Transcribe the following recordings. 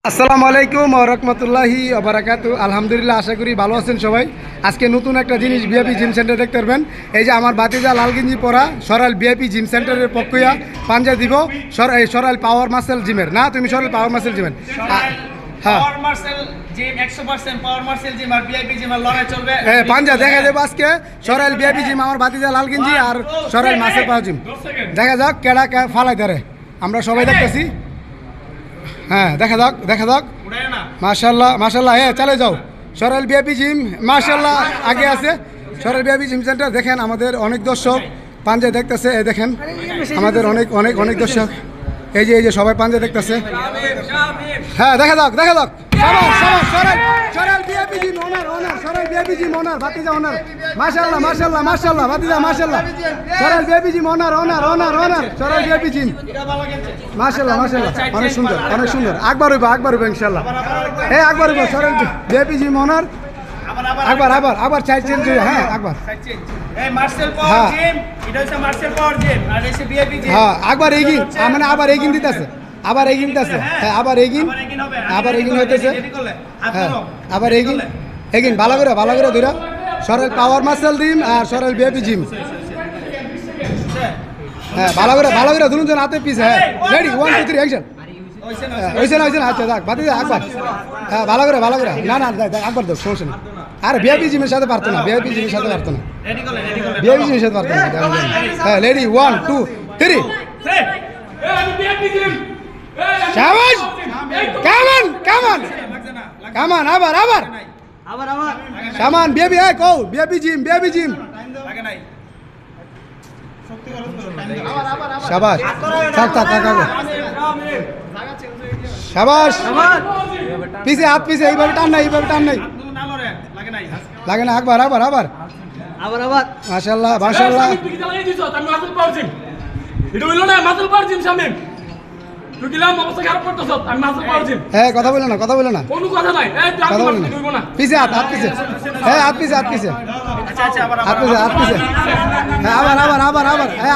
আসসালামু আলাইকুম ওয়া রাহমাতুল্লাহি ওয়া বারাকাতুহু। আলহামদুলিল্লাহ, আশা করি ভালো আছেন সবাই। আজকে নতুন একটা জিনিস ভিআইপি জিম সেন্টার দেখতে পারবেন। এই যে আমার বাতিজা লাল গেঞ্জি পরা সরাল ভিআইপি জিম সেন্টারের পক্ষইয়া পাঞ্জা দিব সরাল পাওয়ার মাসেল জিমের। না, তুমি সরাল পাওয়ার মাসেল জিমের। হ্যাঁ, পাওয়ার মাসেল জিম 100% পাওয়ার মাসেল জিম আর ভিআইপি জিম আর লড়াই চলবে। হ্যাঁ, পাঞ্জা দেখা যাবে আজকে সরাল ভিআইপি জিম আমার বাতিজা লাল গেঞ্জি আর সরাল মাসেল পাওয়ার জিম। দেখা যাক কেডা ফালাই ধরে, আমরা সবাই দেখতেছি। হ্যাঁ, দেখা যাক মাশাআল্লাহ মাশাআল্লাহ। হ্যাঁ, চলে যাও সরাল ভিআইপি জিম। মাশাআল্লাহ, আগে আছে সরাল ভিআইপি জিম সেন্টার। দেখেন আমাদের অনেক দর্শক পাঞ্জা দেখতেছে। এই দেখেন আমাদের অনেক অনেক অনেক দর্শক এই যে সবাই পাঞ্জা দেখতেছে। হ্যাঁ, দেখা যাক সরাল ভিআইপি জিম ওনার সরাল ভিআইপি জিম ওনার ভাতিজা ওনার। মাশাআল্লাহ মাশাআল্লাহ মাশাআল্লাহ ভাতিজা মাশাআল্লাহ। সরাল ভিআইপি জিম ওনার সরাল ভিআইপি জিম। মাশাআল্লাহ মাশাআল্লাহ, অনেক সুন্দর অনেক সুন্দর। আকবার হইব ইনশাআল্লাহ। এই আকবার হইব সরাল ভিআইপি জিম ওনার। আবার চাই চেঞ্জ হইব। হ্যাঁ, আকবার এই মার্শাল পাওয়ার জিম, এটা হচ্ছে মার্শাল পাওয়ার জিম আর এই হচ্ছে ভিআইপি জিম। হ্যাঁ, আকবার এগিন, মানে আবার এগিন দিতেছে। আবার এগিন দিতেছে। হ্যাঁ, আবার এগিন হইতেছে। হ্যাঁ, আবার এগিন ভালো করে ধইরা সরাল পাওয়ার মাসেল জিম আর সরাল ভিআইপি জিম। হ্যাঁ, ভালো করে দুজন হাতে পিছে। হ্যাঁ, রেডি 1 2 3 অ্যাকশন। হইছে না আচ্ছা যাক বাতি আকবার। হ্যাঁ, ভালো করে না আকবার দাও, সমস্যা নেই। আর ভিআইপি জিমের সাথে পারতো না, ভিআইপি জিমের সাথে পারতো না। হ্যাঁ, রেডি 1 2 3। শাবাশ, কামান আবার সামান ভিআইপি। হ্যাঁ, কও ভিআইপি জিম লাগে নাই শাবাশ। থাক শাবাশ। পিছে হাত পিছে, এইভাবে টান নাই লাগে না। আকবার আবার মাশাআল্লাহ মাশাআল্লাহ। হ্যাঁ, কথা বলে না পিছে হাত পিছে। হ্যাঁ, হাত পিছে হ্যাঁ, আবার হ্যাঁ,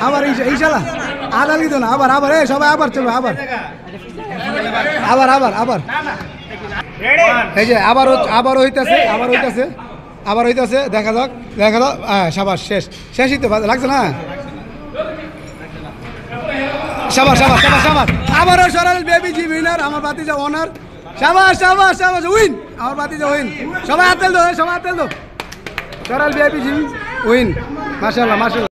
আবার ইনশাআল্লাহ আদাল দিত না। আবার এই সবাই আবার চলবে। আবার এই যে আবার হইতেছে। দেখা যাক। শাবাশ, শেষই তো লাগছে না। শাবাশ। আবারও সরাল ভিআইপি জিম উইনার আমার বাতিজা ওনার। শাবাশ উইন, আমার বাতিজা উইন। সবাই হাত তেল দাও। সরাল ভিআইপি জিম উইন। মাশাআল্লাহ।